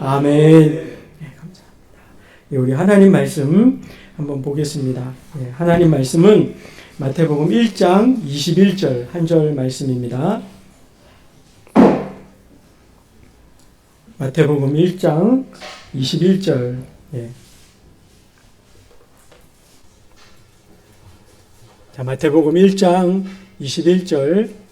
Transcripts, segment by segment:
아멘. 네, 감사합니다. 우리 하나님 말씀 한번 보겠습니다. 네, 하나님 말씀은 마태복음 1장 21절 한 절 말씀입니다. 마태복음 1장 21절. 예. 자, 마태복음 1장 21절.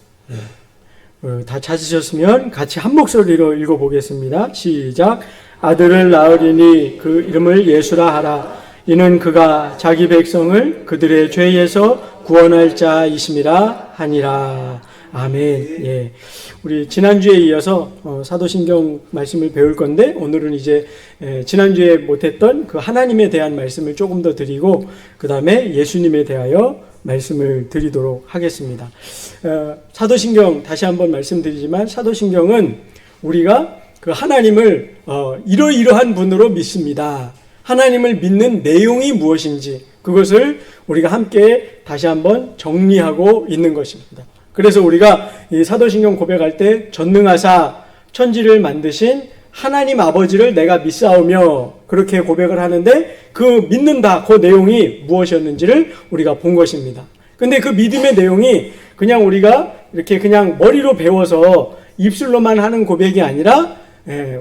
다 찾으셨으면 같이 한 목소리로 읽어보겠습니다. 시작. 아들을 낳으리니 그 이름을 예수라 하라. 이는 그가 자기 백성을 그들의 죄에서 구원할 자이심이라 하니라. 아멘. 예. 우리 지난주에 이어서 사도신경 말씀을 배울 건데, 오늘은 이제 지난주에 못했던 그 하나님에 대한 말씀을 조금 더 드리고, 그 다음에 예수님에 대하여 말씀을 드리도록 하겠습니다. 사도신경 다시 한번 말씀드리지만, 사도신경은 우리가 그 하나님을 이러이러한 분으로 믿습니다. 하나님을 믿는 내용이 무엇인지 그것을 우리가 함께 다시 한번 정리하고 있는 것입니다. 그래서 우리가 이 사도신경 고백할 때 전능하사 천지를 만드신 하나님 아버지를 내가 믿사오며 그렇게 고백을 하는데, 그 믿는다 그 내용이 무엇이었는지를 우리가 본 것입니다. 근데 그 믿음의 내용이 그냥 우리가 이렇게 그냥 머리로 배워서 입술로만 하는 고백이 아니라,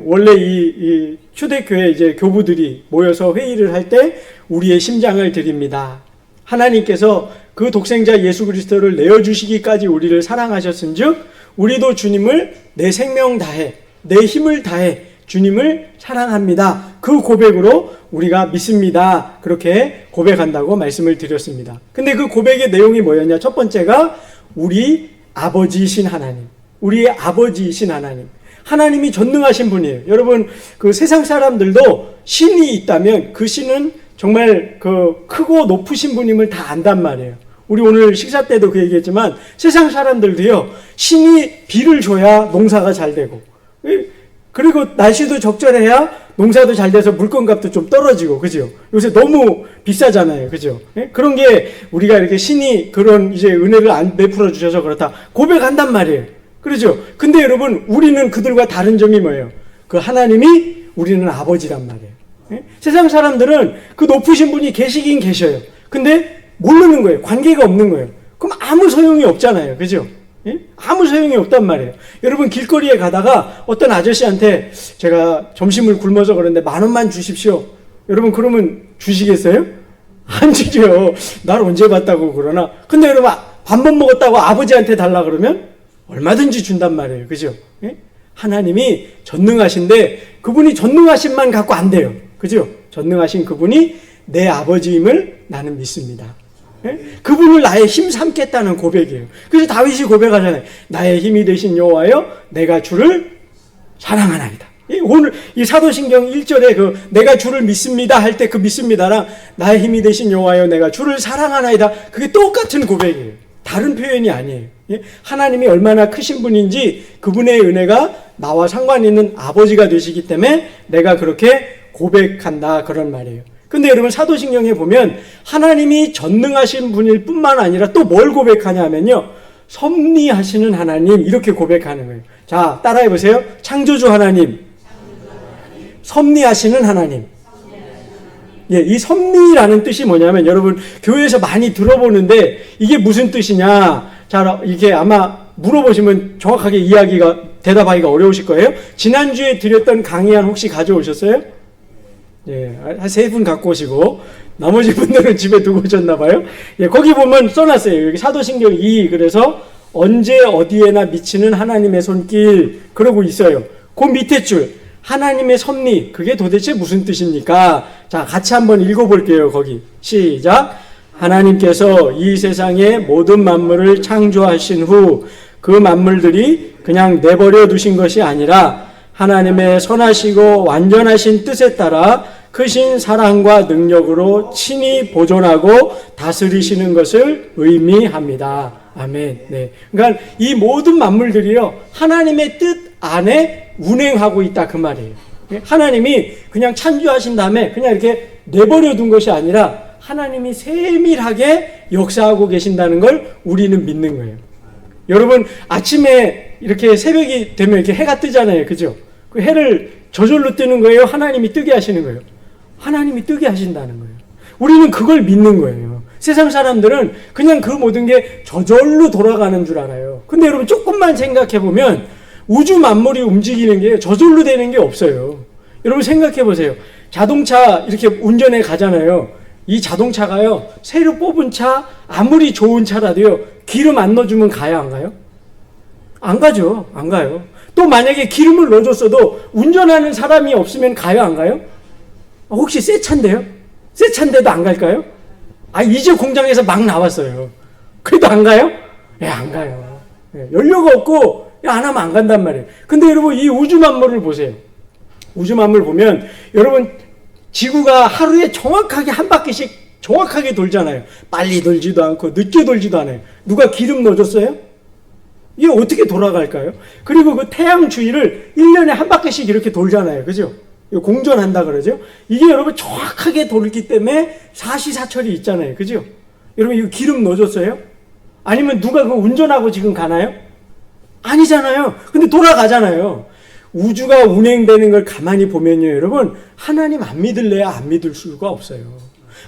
원래 이 초대교회 이제 교부들이 모여서 회의를 할 때 우리의 심장을 드립니다. 하나님께서 그 독생자 예수 그리스도를 내어주시기까지 우리를 사랑하셨은즉 우리도 주님을 내 생명 다해 내 힘을 다해 주님을 사랑합니다. 그 고백으로 우리가 믿습니다. 그렇게 고백한다고 말씀을 드렸습니다. 근데 그 고백의 내용이 뭐였냐? 첫 번째가 우리 아버지이신 하나님, 우리의 아버지이신 하나님. 하나님이 전능하신 분이에요. 여러분, 그 세상 사람들도 신이 있다면 그 신은 정말 그 크고 높으신 분임을 다 안단 말이에요. 우리 오늘 식사 때도 그 얘기했지만 세상 사람들도요, 신이 비를 줘야 농사가 잘 되고, 그리고 날씨도 적절해야 농사도 잘 돼서 물건값도 좀 떨어지고, 그죠? 요새 너무 비싸잖아요. 그죠? 그런 게 우리가 이렇게 신이 그런 이제 은혜를 안 베풀어 주셔서 그렇다 고백한단 말이에요. 그렇죠? 근데 여러분, 우리는 그들과 다른 점이 뭐예요? 그 하나님이 우리는 아버지란 말이에요. 세상 사람들은 그 높으신 분이 계시긴 계셔요. 근데 모르는 거예요. 관계가 없는 거예요. 그럼 아무 소용이 없잖아요. 그죠? 아무 소용이 없단 말이에요. 여러분, 길거리에 가다가 어떤 아저씨한테 제가 점심을 굶어서 그런데 10,000원만 주십시오. 여러분, 그러면 주시겠어요? 안 주죠. 날 언제 봤다고 그러나. 근데 여러분, 밥 못 먹었다고 아버지한테 달라 그러면 얼마든지 준단 말이에요. 그죠? 하나님이 전능하신데 그분이 전능하신만 갖고 안 돼요. 그죠? 전능하신 그분이 내 아버지임을 나는 믿습니다. 그분을 나의 힘 삼겠다는 고백이에요. 그래서 다윗이 고백하잖아요. 나의 힘이 되신 여호와여, 내가 주를 사랑하나이다. 오늘 이 사도신경 1절에 그 내가 주를 믿습니다 할 때 그 믿습니다랑 나의 힘이 되신 여호와여, 내가 주를 사랑하나이다, 그게 똑같은 고백이에요. 다른 표현이 아니에요. 하나님이 얼마나 크신 분인지 그분의 은혜가 나와 상관 있는 아버지가 되시기 때문에 내가 그렇게 고백한다, 그런 말이에요. 근데 여러분, 사도신경에 보면 하나님이 전능하신 분일 뿐만 아니라 또 뭘 고백하냐 하면요, 섭리하시는 하나님, 이렇게 고백하는 거예요. 자, 따라해 보세요. 창조주 하나님, 섭리하시는 하나님. 예, 이 섭리라는 뜻이 뭐냐면, 여러분 교회에서 많이 들어보는데 이게 무슨 뜻이냐, 자, 이게 아마 물어보시면 정확하게 대답하기가 어려우실 거예요. 지난주에 드렸던 강의안 혹시 가져오셨어요? 예, 한 3분 갖고 오시고 나머지 분들은 집에 두고 오셨나 봐요. 예, 거기 보면 써놨어요. 여기 사도신경 2, 그래서 언제 어디에나 미치는 하나님의 손길, 그러고 있어요. 그 밑에 줄 하나님의 섭리, 그게 도대체 무슨 뜻입니까? 자, 같이 한번 읽어볼게요. 거기 시작. 하나님께서 이 세상의 모든 만물을 창조하신 후 그 만물들이 그냥 내버려 두신 것이 아니라 하나님의 선하시고 완전하신 뜻에 따라 크신 사랑과 능력으로 친히 보존하고 다스리시는 것을 의미합니다. 아멘. 네. 그러니까 이 모든 만물들이요, 하나님의 뜻 안에 운행하고 있다, 그 말이에요. 하나님이 그냥 창조하신 다음에 그냥 이렇게 내버려 둔 것이 아니라 하나님이 세밀하게 역사하고 계신다는 걸 우리는 믿는 거예요. 여러분, 아침에 이렇게 새벽이 되면 이렇게 해가 뜨잖아요. 그죠? 그 해를 저절로 뜨는 거예요? 하나님이 뜨게 하시는 거예요? 하나님이 뜨게 하신다는 거예요. 우리는 그걸 믿는 거예요. 세상 사람들은 그냥 그 모든 게 저절로 돌아가는 줄 알아요. 근데 여러분 조금만 생각해 보면 우주 만물이 움직이는 게 저절로 되는 게 없어요. 여러분 생각해 보세요. 자동차 이렇게 운전해 가잖아요. 이 자동차가요, 새로 뽑은 차, 아무리 좋은 차라도요, 기름 안 넣어주면 가요, 안 가요? 안 가죠. 안 가요. 또 만약에 기름을 넣어줬어도 운전하는 사람이 없으면 가요, 안 가요? 혹시 새 차인데요? 새 차인데도 안 갈까요? 이제 공장에서 막 나왔어요. 그래도 안 가요? 안 가요. 연료가 없고 안 하면 안 간단 말이에요. 근데 여러분 이 우주 만물을 보세요. 우주 만물 보면 여러분 지구가 하루에 정확하게 한 바퀴씩 정확하게 돌잖아요. 빨리 돌지도 않고 늦게 돌지도 않아요. 누가 기름 넣어줬어요? 이게 어떻게 돌아갈까요? 그리고 그 태양 주위를 1년에 한 바퀴씩 이렇게 돌잖아요. 그죠? 공전한다 그러죠? 이게 여러분 정확하게 돌기 때문에 사시사철이 있잖아요. 그죠? 여러분 이거 기름 넣어줬어요? 아니면 누가 그 운전하고 지금 가나요? 아니잖아요. 근데 돌아가잖아요. 우주가 운행되는 걸 가만히 보면요, 여러분, 하나님 안 믿을래야 안 믿을 수가 없어요.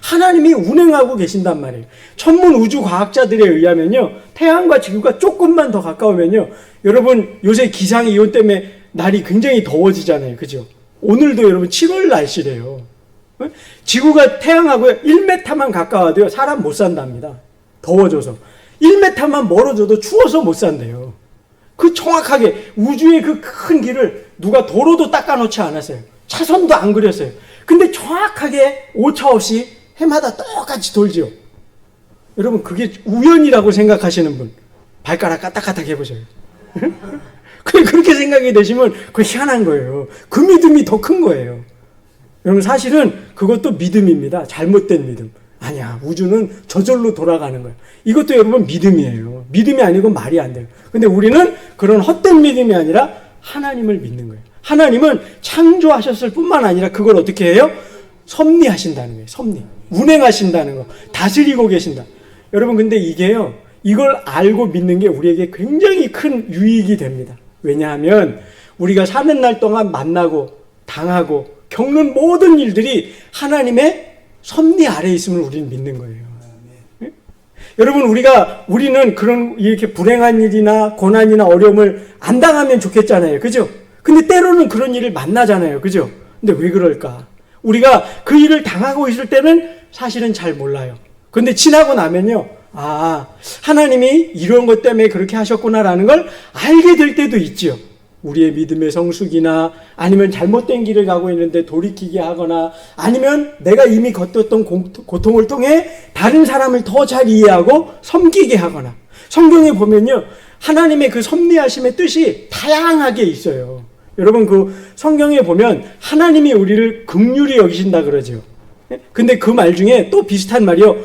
하나님이 운행하고 계신단 말이에요. 천문 우주 과학자들에 의하면요, 태양과 지구가 조금만 더 가까우면요, 여러분 요새 기상이온 때문에 날이 굉장히 더워지잖아요. 그죠? 오늘도 여러분 7월 날씨래요. 지구가 태양하고 1m만 가까워도요, 사람 못 산답니다. 더워져서. 1m만 멀어져도 추워서 못 산대요. 그 정확하게 우주의 그 큰 길을 누가 도로도 닦아놓지 않았어요. 차선도 안 그렸어요. 근데 정확하게 오차 없이 해마다 똑같이 돌죠. 여러분 그게 우연이라고 생각하시는 분 발가락 까딱까딱 해보세요. 그렇게 생각이 되시면 그거 희한한 거예요. 그 믿음이 더 큰 거예요. 여러분 사실은 그것도 믿음입니다. 잘못된 믿음. 아니야, 우주는 저절로 돌아가는 거예요. 이것도 여러분 믿음이에요. 믿음이 아니고 말이 안 돼요. 근데 우리는 그런 헛된 믿음이 아니라 하나님을 믿는 거예요. 하나님은 창조하셨을 뿐만 아니라 그걸 어떻게 해요? 섭리하신다는 거예요. 섭리. 운행하신다는 거. 다스리고 계신다. 여러분 근데 이게요, 이걸 알고 믿는 게 우리에게 굉장히 큰 유익이 됩니다. 왜냐하면 우리가 사는 날 동안 만나고 당하고 겪는 모든 일들이 하나님의 섭리 아래에 있음을 우리는 믿는 거예요. 네? 여러분 우리는 그런 이렇게 불행한 일이나 고난이나 어려움을 안 당하면 좋겠잖아요. 그죠? 근데 때로는 그런 일을 만나잖아요. 그죠? 근데 왜 그럴까? 우리가 그 일을 당하고 있을 때는 사실은 잘 몰라요. 근데 지나고 나면요, 하나님이 이런 것 때문에 그렇게 하셨구나라는 걸 알게 될 때도 있죠. 우리의 믿음의 성숙이나 아니면 잘못된 길을 가고 있는데 돌이키게 하거나 아니면 내가 이미 겪었던 고통을 통해 다른 사람을 더 잘 이해하고 섬기게 하거나. 성경에 보면요, 하나님의 그 섭리하심의 뜻이 다양하게 있어요. 여러분 그 성경에 보면 하나님이 우리를 긍휼히 여기신다 그러죠. 근데 그 말 중에 또 비슷한 말이요,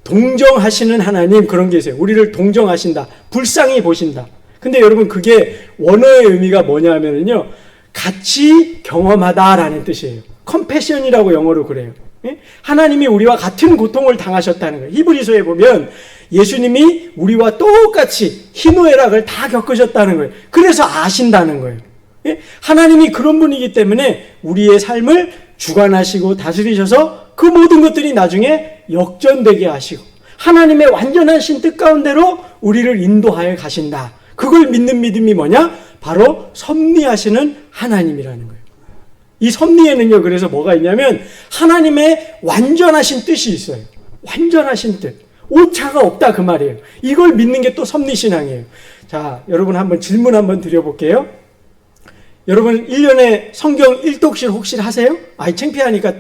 동정하시는 하나님, 그런 게 있어요. 우리를 동정하신다, 불쌍히 보신다. 근데 여러분 그게 원어의 의미가 뭐냐 하면요, 같이 경험하다라는 뜻이에요. 컴패션이라고 영어로 그래요. 하나님이 우리와 같은 고통을 당하셨다는 거예요. 히브리서에 보면 예수님이 우리와 똑같이 희노애락을 다 겪으셨다는 거예요. 그래서 아신다는 거예요. 하나님이 그런 분이기 때문에 우리의 삶을 주관하시고 다스리셔서 그 모든 것들이 나중에 역전되게 하시고 하나님의 완전하신 뜻 가운데로 우리를 인도하여 가신다. 그걸 믿는 믿음이 뭐냐? 바로 섭리하시는 하나님이라는 거예요. 이 섭리에는요, 그래서 뭐가 있냐면 하나님의 완전하신 뜻이 있어요. 완전하신 뜻. 오차가 없다 그 말이에요. 이걸 믿는 게 또 섭리신앙이에요. 자, 여러분 한번 질문 한번 드려볼게요. 여러분 1년에 성경 1독실 혹시 하세요? 창피하니까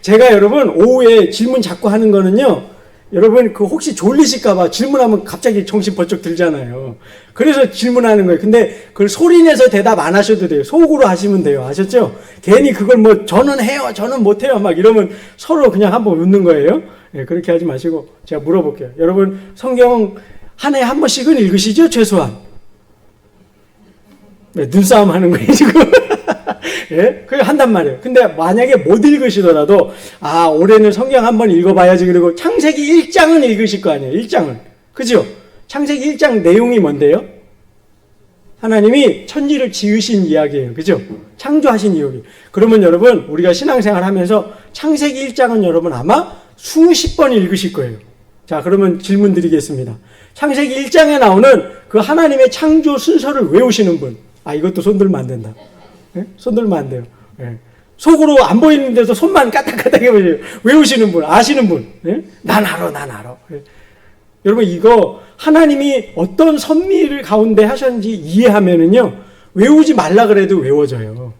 제가 여러분 오후에 질문 자꾸 하는 거는요, 여러분 그 혹시 졸리실까봐 질문하면 갑자기 정신 번쩍 들잖아요. 그래서 질문하는 거예요. 근데 그걸 소리내서 대답 안 하셔도 돼요. 속으로 하시면 돼요. 아셨죠? 괜히 그걸 뭐 저는 해요, 저는 못해요 막 이러면 서로 그냥 한번 웃는 거예요. 그렇게 하지 마시고 제가 물어볼게요. 여러분 성경 한 해에 한 번씩은 읽으시죠? 최소한. 눈싸움 하는 거예요 지금. 그걸 한단 말이에요. 근데 만약에 못 읽으시더라도 올해는 성경 한번 읽어봐야지. 그리고 창세기 1장은 읽으실 거 아니에요. 1장은. 그죠? 창세기 1장 내용이 뭔데요? 하나님이 천지를 지으신 이야기예요. 그죠? 창조하신 이야기. 그러면 여러분, 우리가 신앙생활 하면서 창세기 1장은 여러분 아마 수십 번 읽으실 거예요. 자, 그러면 질문 드리겠습니다. 창세기 1장에 나오는 그 하나님의 창조 순서를 외우시는 분. 아, 이것도 손 들면 안 된다. 네? 손 들면 안 돼요. 네. 속으로 안 보이는 데서 손만 까딱까딱 해보세요. 외우시는 분, 아시는 분. 네? 난 알아. 네. 여러분, 이거 하나님이 어떤 섭리를 가운데 하셨는지 이해하면은요, 외우지 말라 그래도 외워져요.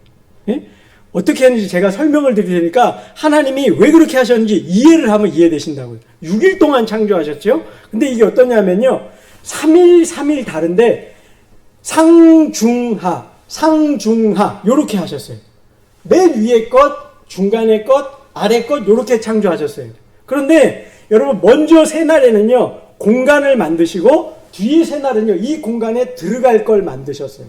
네? 어떻게 했는지 제가 설명을 드릴 테니까 하나님이 왜 그렇게 하셨는지 이해를 하면 이해되신다고요. 6일 동안 창조하셨죠? 근데 이게 어떠냐면요, 3일 다른데 상중하, 요렇게 하셨어요. 맨 위에 것, 중간에 것, 아래 것, 요렇게 창조하셨어요. 그런데 여러분, 먼저 새 날에는요, 공간을 만드시고, 뒤에 새 날은요, 이 공간에 들어갈 걸 만드셨어요.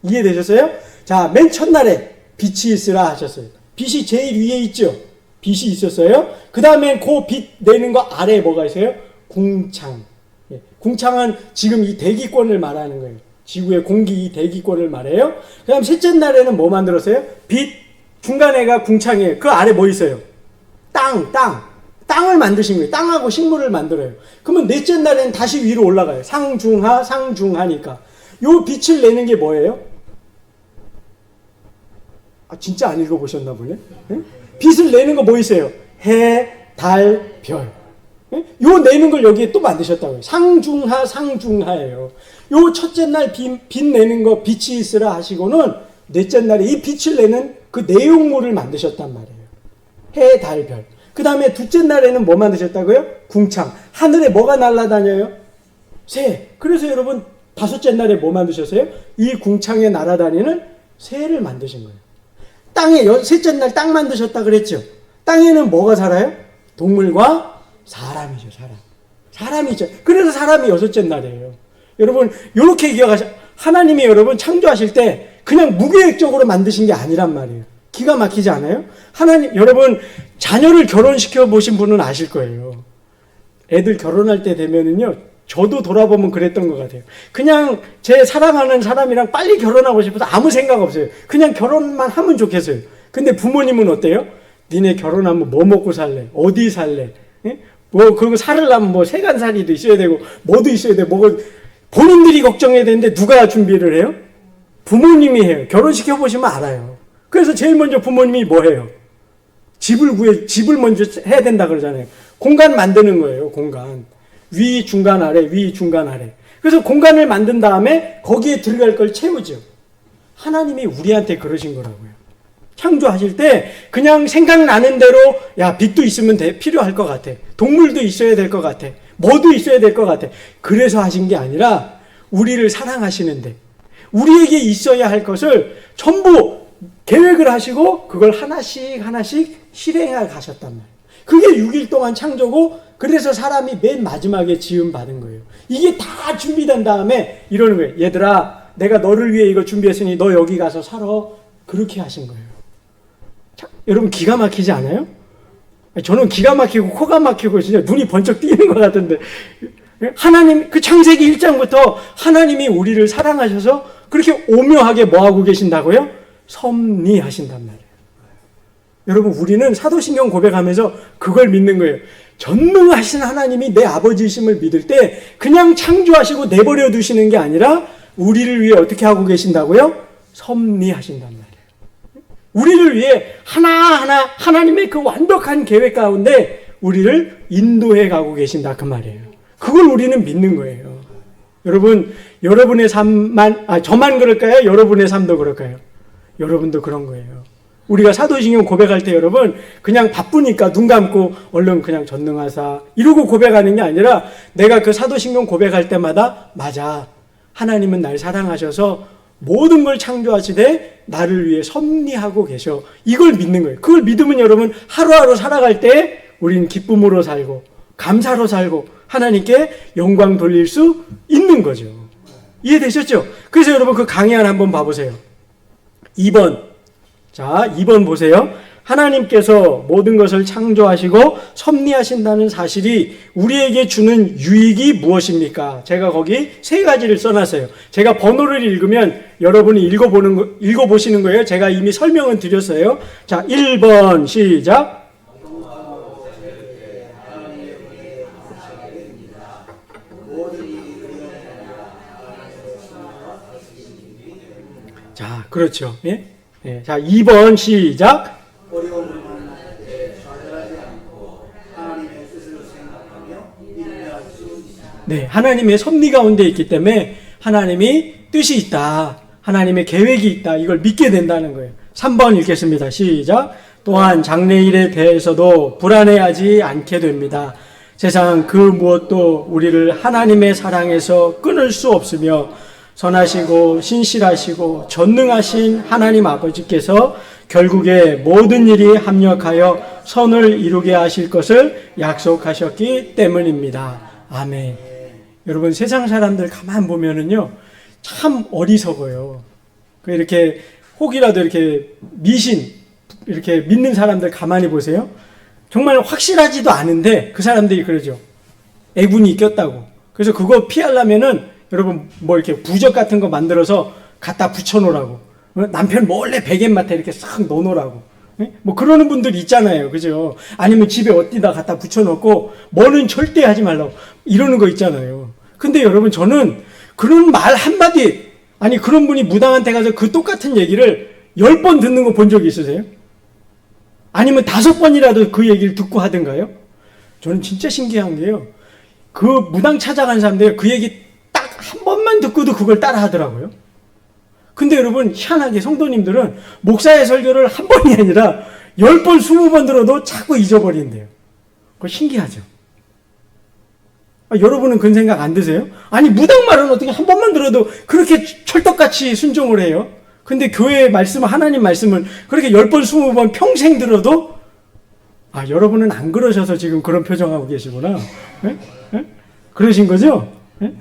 이해되셨어요? 자, 맨 첫날에 빛이 있으라 하셨어요. 빛이 제일 위에 있죠? 빛이 있었어요. 그 다음에 그 빛 내는 거 아래에 뭐가 있어요? 궁창. 예, 궁창은 지금 이 대기권을 말하는 거예요. 지구의 공기 이 대기권을 말해요. 그 다음 셋째 날에는 뭐 만들었어요? 빛, 중간에가 궁창이에요. 그 아래 뭐 있어요? 땅을 만드신 거예요. 땅하고 식물을 만들어요. 그러면 넷째 날에는 다시 위로 올라가요. 상중하니까. 요 빛을 내는 게 뭐예요? 아, 진짜 안 읽어보셨나 보네? 네? 빛을 내는 거 뭐 있어요? 해, 달, 별. 네? 요 내는 걸 여기에 또 만드셨다고요. 상중하예요. 요 첫째 날 빛 내는 거 빛이 있으라 하시고는 넷째 날에 이 빛을 내는 그 내용물을 만드셨단 말이에요. 해, 달, 별. 그 다음에 둘째 날에는 뭐 만드셨다고요? 궁창. 하늘에 뭐가 날아다녀요? 새. 그래서 여러분 다섯째 날에 뭐 만드셨어요? 이 궁창에 날아다니는 새를 만드신 거예요. 땅에 셋째 날 땅 만드셨다 그랬죠? 땅에는 뭐가 살아요? 동물과 사람이죠. 사람이죠. 그래서 사람이 여섯째 날이에요. 여러분 이렇게 기억하셔. 하나님이 여러분 창조하실 때 그냥 무계획적으로 만드신 게 아니란 말이에요. 기가 막히지 않아요? 하나님, 여러분 자녀를 결혼시켜 보신 분은 아실 거예요. 애들 결혼할 때 되면은요, 저도 돌아보면 그랬던 것 같아요. 그냥 제 사랑하는 사람이랑 빨리 결혼하고 싶어서 아무 생각 없어요. 그냥 결혼만 하면 좋겠어요. 근데 부모님은 어때요? 니네 결혼하면 뭐 먹고 살래? 어디 살래? 예? 뭐 그거 살으려면 뭐 세간살이도 있어야 되고 뭐도 있어야 돼. 뭐 본인들이 걱정해야 되는데 누가 준비를 해요? 부모님이 해요. 결혼시켜 보시면 알아요. 그래서 제일 먼저 부모님이 뭐 해요? 집을 먼저 해야 된다 그러잖아요. 공간 만드는 거예요. 공간. 위, 중간, 아래, 위, 중간, 아래. 그래서 공간을 만든 다음에 거기에 들어갈 걸 채우죠. 하나님이 우리한테 그러신 거라고요. 창조하실 때 그냥 생각나는 대로 야, 빛도 있으면 필요할 것 같아. 동물도 있어야 될 것 같아. 뭐도 있어야 될 것 같아. 그래서 하신 게 아니라 우리를 사랑하시는데 우리에게 있어야 할 것을 전부 계획을 하시고 그걸 하나씩 실행해 가셨단 말이에요. 그게 6일 동안 창조고 그래서 사람이 맨 마지막에 지음 받은 거예요. 이게 다 준비된 다음에 이러는 거예요. 얘들아, 내가 너를 위해 이거 준비했으니 너 여기 가서 살아. 그렇게 하신 거예요. 자, 여러분 기가 막히지 않아요? 저는 기가 막히고 코가 막히고 진짜 눈이 번쩍 뜨이는 것 같은데 하나님, 그 창세기 1장부터 하나님이 우리를 사랑하셔서 그렇게 오묘하게 뭐하고 계신다고요? 섭리하신단 말이에요. 여러분 우리는 사도신경 고백하면서 그걸 믿는 거예요. 전능하신 하나님이 내 아버지이심을 믿을 때 그냥 창조하시고 내버려 두시는 게 아니라 우리를 위해 어떻게 하고 계신다고요? 섭리하신단 말이에요. 우리를 위해 하나하나 하나님의 그 완벽한 계획 가운데 우리를 인도해 가고 계신다 그 말이에요. 그걸 우리는 믿는 거예요. 여러분, 여러분의 삶만, 저만 그럴까요? 여러분의 삶도 그럴까요? 여러분도 그런 거예요. 우리가 사도신경 고백할 때 여러분 그냥 바쁘니까 눈 감고 얼른 그냥 전능하사 이러고 고백하는 게 아니라 내가 그 사도신경 고백할 때마다 맞아. 하나님은 날 사랑하셔서 모든 걸 창조하시되 나를 위해 섭리하고 계셔. 이걸 믿는 거예요. 그걸 믿으면 여러분 하루하루 살아갈 때 우리는 기쁨으로 살고 감사로 살고 하나님께 영광 돌릴 수 있는 거죠. 이해되셨죠? 그래서 여러분 그 강의 하나 한번 봐보세요. 2번. 자, 2번 보세요. 하나님께서 모든 것을 창조하시고 섭리하신다는 사실이 우리에게 주는 유익이 무엇입니까? 제가 거기 세 가지를 써놨어요. 제가 번호를 읽으면 여러분이 읽어보시는 거예요. 제가 이미 설명은 드렸어요. 자, 1번 시작. 자, 그렇죠. 예? 예. 자, 2번 시작. 어려움을 만날 때 좌절하지 않고 하나님의 뜻을 생각하며 인내할 수 있습니다. 네, 하나님의 섭리 가운데 있기 때문에 하나님이 뜻이 있다. 하나님의 계획이 있다. 이걸 믿게 된다는 거예요. 3번 읽겠습니다. 시작. 또한 장래일에 대해서도 불안해하지 않게 됩니다. 세상 그 무엇도 우리를 하나님의 사랑에서 끊을 수 없으며 선하시고 신실하시고 전능하신 하나님 아버지께서 결국에 모든 일이 합력하여 선을 이루게 하실 것을 약속하셨기 때문입니다. 아멘. 여러분, 세상 사람들 가만 보면은요, 참 어리석어요. 이렇게 혹이라도 이렇게 이렇게 믿는 사람들 가만히 보세요. 정말 확실하지도 않은데 그 사람들이 그러죠. 애군이 꼈다고. 그래서 그거 피하려면은 여러분 뭐 이렇게 부적 같은 거 만들어서 갖다 붙여놓으라고. 남편 몰래 베갯마트에 이렇게 싹 넣어놓으라고. 뭐 그러는 분들 있잖아요. 그죠? 아니면 집에 어디다 갖다 붙여놓고 뭐는 절대 하지 말라고 이러는 거 있잖아요. 근데 여러분, 저는 그런 말 한마디, 아니 그런 분이 무당한테 가서 그 똑같은 얘기를 10번 듣는 거 본 적이 있으세요? 아니면 5번이라도 그 얘기를 듣고 하던가요? 저는 진짜 신기한 게요, 그 무당 찾아간 사람들 그 얘기 딱 한 번만 듣고도 그걸 따라 하더라고요. 근데 여러분, 희한하게 성도님들은 목사의 설교를 한 번이 아니라 10번, 20번 들어도 자꾸 잊어버린대요. 그거 신기하죠? 여러분은 그런 생각 안 드세요? 아니, 무당 말은 어떻게 한 번만 들어도 그렇게 철떡같이 순종을 해요? 근데 교회의 말씀, 하나님 말씀은 그렇게 10번, 20번 평생 들어도, 여러분은 안 그러셔서 지금 그런 표정하고 계시구나. 네? 네? 그러신 거죠? 네?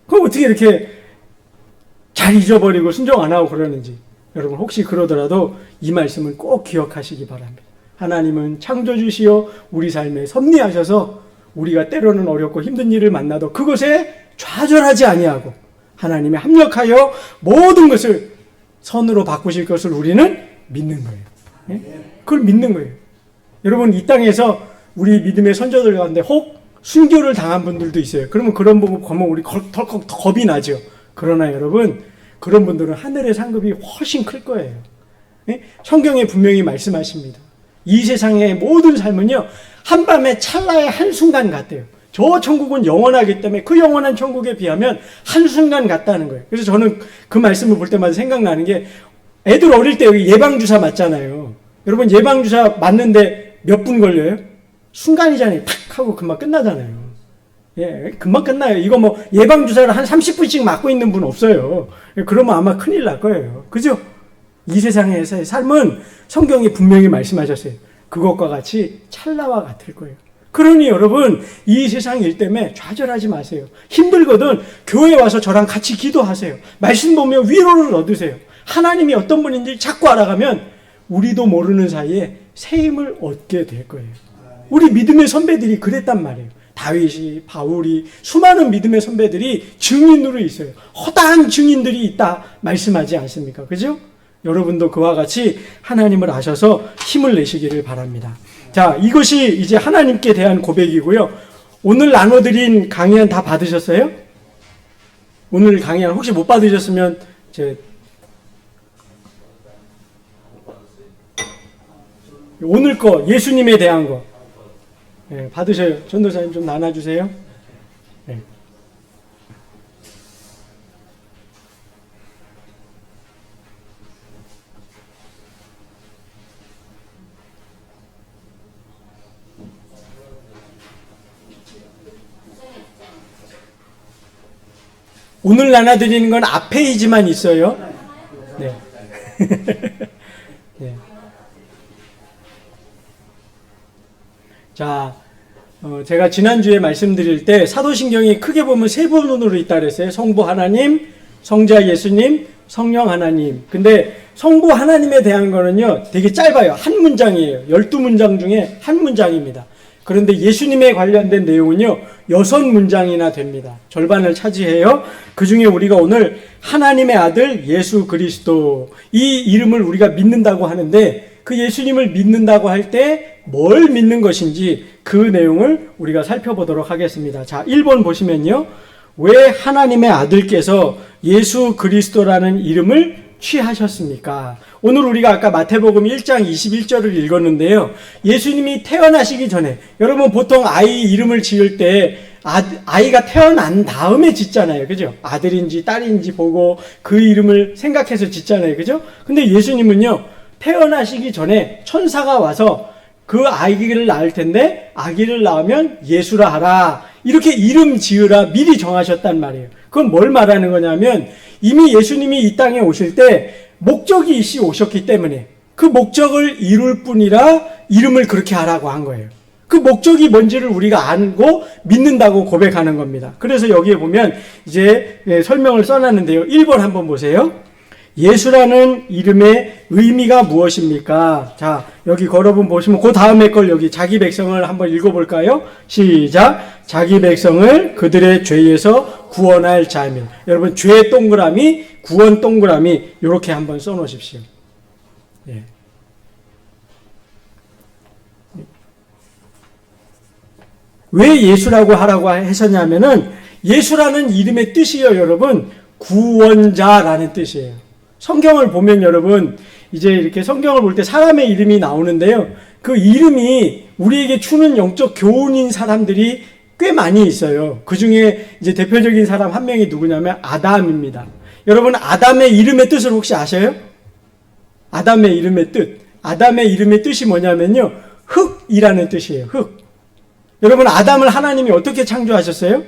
그럼 어떻게 이렇게 잘 잊어버리고 순종 안 하고 그러는지. 여러분, 혹시 그러더라도 이 말씀을 꼭 기억하시기 바랍니다. 하나님은 창조주시여 우리 삶에 섭리하셔서 우리가 때로는 어렵고 힘든 일을 만나도 그것에 좌절하지 아니하고 하나님에 합력하여 모든 것을 선으로 바꾸실 것을 우리는 믿는 거예요. 네? 그걸 믿는 거예요. 여러분, 이 땅에서 우리 믿음의 선조들 가운데 혹 순교를 당한 분들도 있어요. 그러면 그런 분 보면 우리 덜컥 겁이 나죠. 그러나 여러분, 그런 분들은 하늘의 상급이 훨씬 클 거예요. 네? 성경에 분명히 말씀하십니다. 이 세상의 모든 삶은요, 한밤의 찰나의 한순간 같대요. 저 천국은 영원하기 때문에 그 영원한 천국에 비하면 한순간 같다는 거예요. 그래서 저는 그 말씀을 볼 때마다 생각나는 게, 애들 어릴 때 여기 예방주사 맞잖아요. 여러분, 예방주사 맞는데 몇 분 걸려요? 순간이잖아요. 탁 하고 금방 끝나잖아요. 예, 금방 끝나요. 이거 뭐 예방주사를 한 30분씩 맞고 있는 분 없어요. 그러면 아마 큰일 날 거예요. 그죠? 이 세상에서의 삶은 성경이 분명히 말씀하셨어요. 그것과 같이 찰나와 같을 거예요. 그러니 여러분, 이 세상 일 때문에 좌절하지 마세요. 힘들거든 교회 와서 저랑 같이 기도하세요. 말씀 보면 위로를 얻으세요. 하나님이 어떤 분인지 자꾸 알아가면 우리도 모르는 사이에 새 힘을 얻게 될 거예요. 우리 믿음의 선배들이 그랬단 말이에요. 다윗이, 바울이, 수많은 믿음의 선배들이 증인으로 있어요. 허다한 증인들이 있다 말씀하지 않습니까? 그죠? 여러분도 그와 같이 하나님을 아셔서 힘을 내시기를 바랍니다. 자, 이것이 이제 하나님께 대한 고백이고요. 오늘 나눠드린 강의안 다 받으셨어요? 오늘 강의안 혹시 못 받으셨으면 오늘 거, 예수님에 대한 거 받으셔요. 전도사님 좀 나눠주세요. 네. 오늘 나눠드리는 건 앞페이지만 있어요. 네. 네. 자, 제가 지난주에 말씀드릴 때 사도신경이 크게 보면 세 부분으로 있다 그랬어요. 성부 하나님, 성자 예수님, 성령 하나님. 근데 성부 하나님에 대한 거는요, 되게 짧아요. 한 문장이에요. 12문장 중에 한 문장입니다. 그런데 예수님에 관련된 내용은요, 6문장이나 됩니다. 절반을 차지해요. 그 중에 우리가 오늘 하나님의 아들 예수 그리스도, 이 이름을 우리가 믿는다고 하는데, 그 예수님을 믿는다고 할 때 뭘 믿는 것인지 그 내용을 우리가 살펴보도록 하겠습니다. 자, 1번 보시면요. 왜 하나님의 아들께서 예수 그리스도라는 이름을 취하셨습니까? 오늘 우리가 아까 마태복음 1장 21절을 읽었는데요. 예수님이 태어나시기 전에, 여러분 보통 아이 이름을 지을 때 아이가 태어난 다음에 짓잖아요. 그죠? 아들인지 딸인지 보고 그 이름을 생각해서 짓잖아요. 그죠? 근데 예수님은요, 태어나시기 전에 천사가 와서 그 아기를 낳을 텐데 아기를 낳으면 예수라 하라, 이렇게 이름 지으라 미리 정하셨단 말이에요. 그건 뭘 말하는 거냐면, 이미 예수님이 이 땅에 오실 때 목적이 있이 오셨기 때문에 그 목적을 이룰 뿐이라 이름을 그렇게 하라고 한 거예요. 그 목적이 뭔지를 우리가 알고 믿는다고 고백하는 겁니다. 그래서 여기에 보면 이제 설명을 써놨는데요. 1번 한번 보세요. 예수라는 이름의 의미가 무엇입니까? 자, 여기 걸어본 보시면 그 다음에 걸 여기 자기 백성을 한번 읽어볼까요? 시작. 자기 백성을 그들의 죄에서 구원할 자입니다. 여러분, 죄 동그라미, 구원 동그라미 이렇게 한번 써놓으십시오. 예. 왜 예수라고 하라고 하셨냐면은, 예수라는 이름의 뜻이요, 여러분, 구원자라는 뜻이에요. 성경을 보면 여러분, 이제 이렇게 성경을 볼 때 사람의 이름이 나오는데요. 그 이름이 우리에게 주는 영적 교훈인 사람들이 꽤 많이 있어요. 그 중에 이제 대표적인 사람 한 명이 누구냐면 아담입니다. 여러분, 아담의 이름의 뜻을 혹시 아셔요? 아담의 이름의 뜻. 아담의 이름의 뜻이 뭐냐면요, 흙이라는 뜻이에요. 흙. 여러분, 아담을 하나님이 어떻게 창조하셨어요?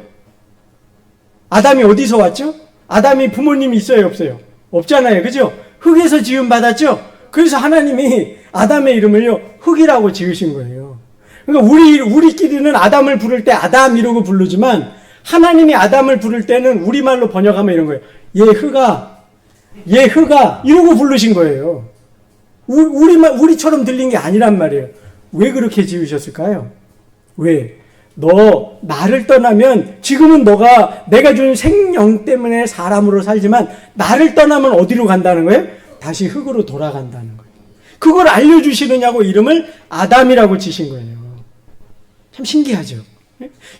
아담이 어디서 왔죠? 아담이 부모님이 있어요, 없어요? 없잖아요. 그죠? 흙에서 지음 받았죠? 그래서 하나님이 아담의 이름을요, 흙이라고 지으신 거예요. 그러니까 우리끼리는 아담을 부를 때 아담 이러고 부르지만, 하나님이 아담을 부를 때는 우리말로 번역하면 이런 거예요. 얘 흙아 이러고 부르신 거예요. 우리처럼 들린 게 아니란 말이에요. 왜 그렇게 지으셨을까요? 왜? 너 나를 떠나면, 지금은 너가 내가 준 생명 때문에 사람으로 살지만 나를 떠나면 어디로 간다는 거예요? 다시 흙으로 돌아간다는 거예요. 그걸 알려주시느냐고 이름을 아담이라고 지신 거예요. 참 신기하죠?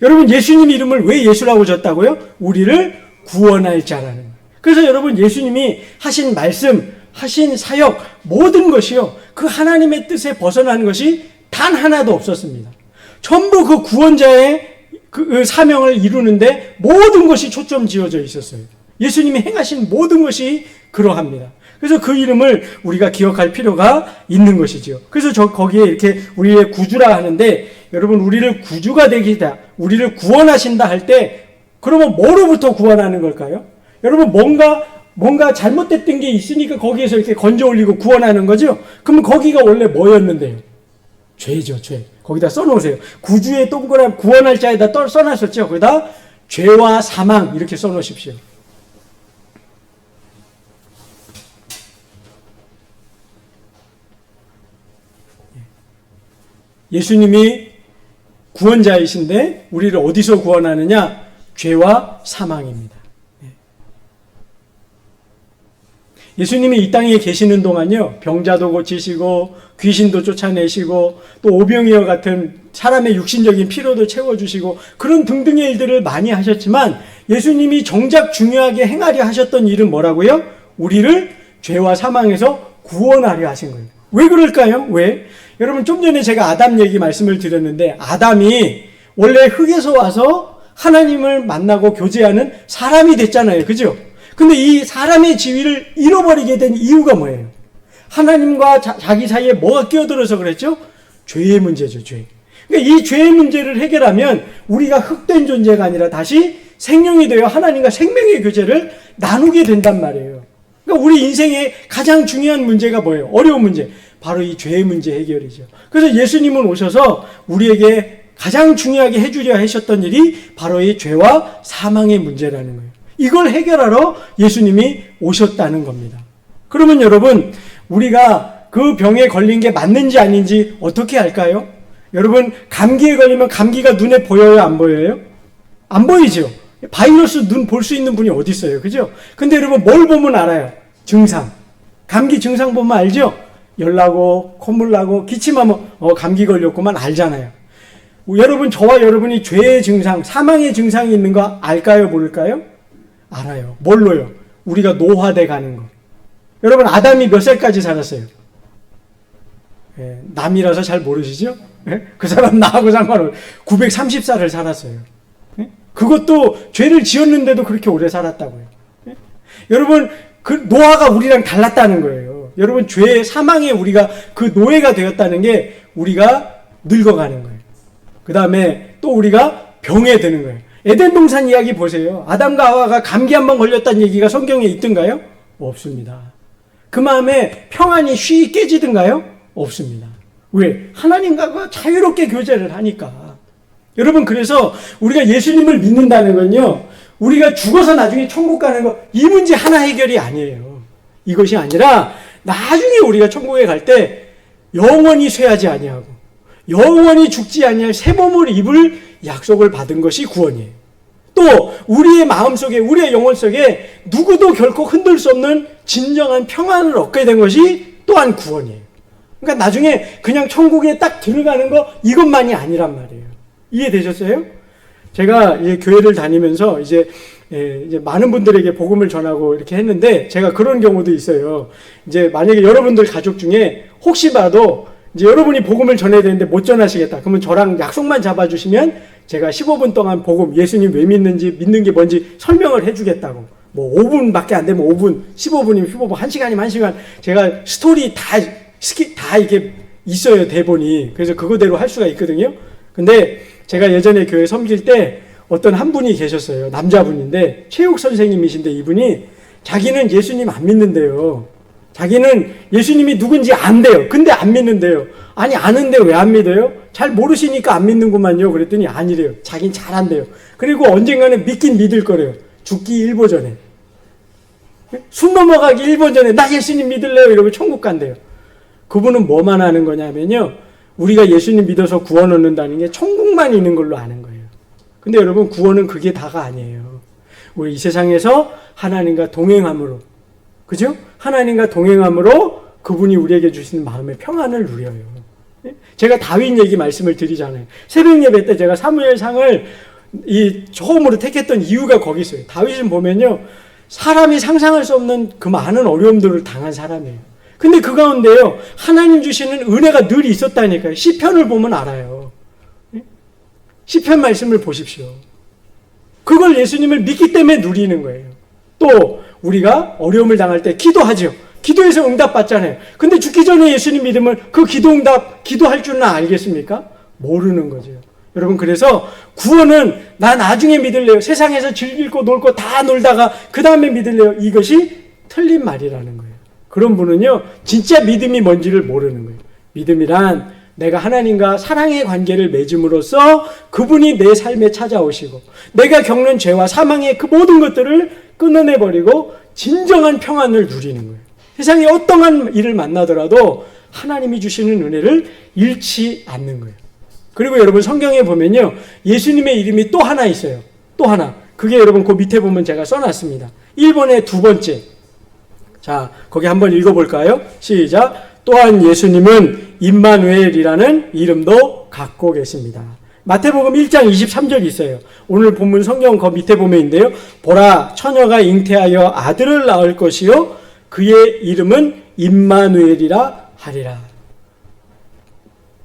여러분, 예수님 이름을 왜 예수라고 졌다고요? 우리를 구원할 자라는 거예요. 그래서 여러분, 예수님이 하신 말씀, 하신 사역, 모든 것이요, 그 하나님의 뜻에 벗어나는 것이 단 하나도 없었습니다. 전부 그 구원자의 그 사명을 이루는데 모든 것이 초점 지어져 있었어요. 예수님이 행하신 모든 것이 그러합니다. 그래서 그 이름을 우리가 기억할 필요가 있는 것이죠. 그래서 거기에 이렇게 우리의 구주라 하는데, 여러분, 우리를 구주가 되기다, 우리를 구원하신다 할 때, 그러면 뭐로부터 구원하는 걸까요? 여러분, 뭔가 잘못됐던 게 있으니까 거기에서 이렇게 건져 올리고 구원하는 거죠? 그러면 거기가 원래 뭐였는데요? 죄죠, 죄. 거기다 써놓으세요. 구주의 동그란 구원할 자에다 써놨었죠. 거기다 죄와 사망 이렇게 써놓으십시오. 예수님이 구원자이신데 우리를 어디서 구원하느냐? 죄와 사망입니다. 예수님이 이 땅에 계시는 동안요, 병자도 고치시고 귀신도 쫓아내시고 또 오병이어 같은 사람의 육신적인 피로도 채워주시고 그런 등등의 일들을 많이 하셨지만, 예수님이 정작 중요하게 행하려 하셨던 일은 뭐라고요? 우리를 죄와 사망에서 구원하려 하신 거예요. 왜 그럴까요? 왜? 여러분, 좀 전에 제가 아담 얘기 말씀을 드렸는데, 아담이 원래 흙에서 와서 하나님을 만나고 교제하는 사람이 됐잖아요. 그죠? 근데 이 사람의 지위를 잃어버리게 된 이유가 뭐예요? 하나님과 자기 사이에 뭐가 끼어들어서 그랬죠? 죄의 문제죠, 죄. 그러니까 이 죄의 문제를 해결하면 우리가 흙된 존재가 아니라 다시 생명이 되어 하나님과 생명의 교제를 나누게 된단 말이에요. 그러니까 우리 인생의 가장 중요한 문제가 뭐예요? 어려운 문제. 바로 이 죄의 문제 해결이죠. 그래서 예수님은 오셔서 우리에게 가장 중요하게 해주려 하셨던 일이 바로 이 죄와 사망의 문제라는 거예요. 이걸 해결하러 예수님이 오셨다는 겁니다. 그러면 여러분, 우리가 그 병에 걸린 게 맞는지 아닌지 어떻게 알까요? 여러분, 감기에 걸리면 감기가 눈에 보여요, 안 보여요? 안 보이죠? 바이러스 눈 볼 수 있는 분이 어디 있어요, 그죠? 근데 여러분, 뭘 보면 알아요? 증상. 감기 증상 보면 알죠? 열 나고, 콧물 나고, 기침하면 감기 걸렸구만 알잖아요. 여러분, 저와 여러분이 죄의 증상, 사망의 증상이 있는 거 알까요, 모를까요? 알아요. 뭘로요? 우리가 노화돼 가는 거. 여러분, 아담이 몇 살까지 살았어요? 예, 남이라서 잘 모르시죠? 예? 그 사람 나하고 상관없어요. 930살을 살았어요. 예? 그것도 죄를 지었는데도 그렇게 오래 살았다고요. 예? 여러분, 그 노화가 우리랑 달랐다는 거예요. 여러분, 죄의 사망에 우리가 그 노예가 되었다는 게 우리가 늙어가는 거예요. 그 다음에 또 우리가 병에 드는 거예요. 에덴 동산 이야기 보세요. 아담과 하와가 감기 한번 걸렸다는 얘기가 성경에 있던가요? 없습니다. 그 마음에 평안이 쉬이 깨지던가요? 없습니다. 왜? 하나님과 자유롭게 교제를 하니까. 여러분, 그래서 우리가 예수님을 믿는다는 건요, 우리가 죽어서 나중에 천국 가는 거, 이 문제 하나 해결이 아니에요. 이것이 아니라 나중에 우리가 천국에 갈 때 영원히 쇠하지 아니하고 영원히 죽지 아니할 새 몸을 입을 약속을 받은 것이 구원이에요. 또 우리의 마음속에, 우리의 영혼 속에 누구도 결코 흔들 수 없는 진정한 평안을 얻게 된 것이 또한 구원이에요. 그러니까 나중에 그냥 천국에 딱 들어가는 거 이것만이 아니란 말이에요. 이해되셨어요? 제가 이제 교회를 다니면서 이제 많은 분들에게 복음을 전하고 이렇게 했는데, 제가 그런 경우도 있어요. 이제 만약에 여러분들 가족 중에 혹시 봐도 이제 여러분이 복음을 전해야 되는데 못 전하시겠다. 그러면 저랑 약속만 잡아주시면 제가 15분 동안 복음, 예수님 왜 믿는지, 믿는 게 뭔지 설명을 해주겠다고. 뭐 5분밖에 안 되면 5분, 15분이면 15분, 1시간이면 1시간. 제가 스토리 다 이게 있어요, 대본이. 그래서 그거대로 할 수가 있거든요. 근데 제가 예전에 교회 섬길 때 어떤 한 분이 계셨어요. 남자분인데 체육 선생님이신데, 이분이 자기는 예수님 안 믿는데요. 자기는 예수님이 누군지 안대요. 근데 안 믿는데요. 아니, 아는데 왜 안 믿어요? 잘 모르시니까 안 믿는구만요. 그랬더니 아니래요. 자긴 잘 안대요. 그리고 언젠가는 믿긴 믿을 거래요. 죽기 일보 전에. 숨 넘어가기 일보 전에 나 예수님 믿을래요. 이러면 천국 간대요. 그분은 뭐만 하는 거냐면요, 우리가 예수님 믿어서 구원 얻는다는 게 천국만 있는 걸로 아는 거예요. 근데 여러분, 구원은 그게 다가 아니에요. 우리 이 세상에서 하나님과 동행함으로, 그죠? 하나님과 동행함으로 그분이 우리에게 주시는 마음의 평안을 누려요. 제가 다윗 얘기 말씀을 드리잖아요. 새벽 예배 때 제가 사무엘상을 처음으로 택했던 이유가 거기 있어요. 다윗은 보면요, 사람이 상상할 수 없는 그 많은 어려움들을 당한 사람이에요. 근데 그 가운데요, 하나님 주시는 은혜가 늘 있었다니까요. 시편을 보면 알아요. 시편 말씀을 보십시오. 그걸 예수님을 믿기 때문에 누리는 거예요. 또 우리가 어려움을 당할 때 기도하죠. 기도해서 응답받잖아요. 근데 죽기 전에 예수님 믿으면 그 기도할 줄은 알겠습니까? 모르는 거죠. 여러분, 그래서 구원은 나 나중에 믿을래요. 세상에서 즐길 거 놀 거 다 놀다가 그 다음에 믿을래요. 이것이 틀린 말이라는 거예요. 그런 분은요, 진짜 믿음이 뭔지를 모르는 거예요. 믿음이란 내가 하나님과 사랑의 관계를 맺음으로써 그분이 내 삶에 찾아오시고 내가 겪는 죄와 사망의 그 모든 것들을 끊어내버리고 진정한 평안을 누리는 거예요. 세상에 어떠한 일을 만나더라도 하나님이 주시는 은혜를 잃지 않는 거예요. 그리고 여러분, 성경에 보면요, 예수님의 이름이 또 하나 있어요. 또 하나. 그게 여러분 그 밑에 보면 제가 써놨습니다. 1번의 두 번째. 자, 거기 한번 읽어볼까요? 시작. 또한 예수님은 임마누엘이라는 이름도 갖고 계십니다. 마태복음 1장 23절 있어요. 오늘 본문 성경 그 밑에 보면 있는데요. 보라, 처녀가 잉태하여 아들을 낳을 것이요 그의 이름은 임마누엘이라 하리라.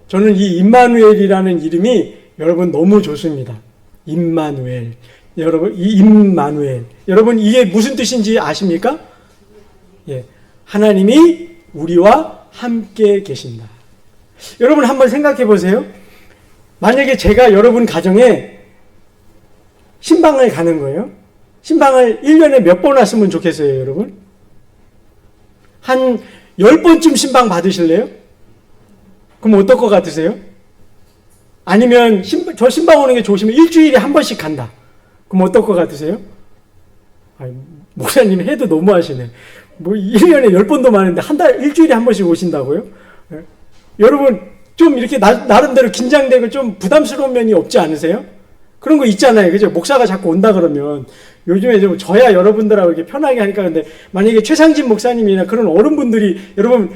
저는 이 임마누엘이라는 이름이 여러분 너무 좋습니다. 임마누엘. 여러분, 이 임마누엘. 여러분, 이게 무슨 뜻인지 아십니까? 예. 하나님이 우리와 함께 계신다. 여러분, 한번 생각해 보세요. 만약에 제가 여러분 가정에 신방을 가는 거예요. 신방을 1년에 몇 번 왔으면 좋겠어요, 여러분? 한 10번쯤 신방 받으실래요? 그럼 어떨 것 같으세요? 아니면 저 신방 오는 게 좋으시면 일주일에 한 번씩 간다. 그럼 어떨 것 같으세요? 목사님 해도 너무하시네. 뭐 1년에 10번도 많은데 일주일에 한 번씩 오신다고요? 예? 여러분 좀 이렇게 나름대로 긴장되고 좀 부담스러운 면이 없지 않으세요? 그런 거 있잖아요. 그죠? 목사가 자꾸 온다 그러면 요즘에 좀 저야 여러분들하고 이렇게 편하게 하니까. 근데 만약에 최상진 목사님이나 그런 어른분들이 여러분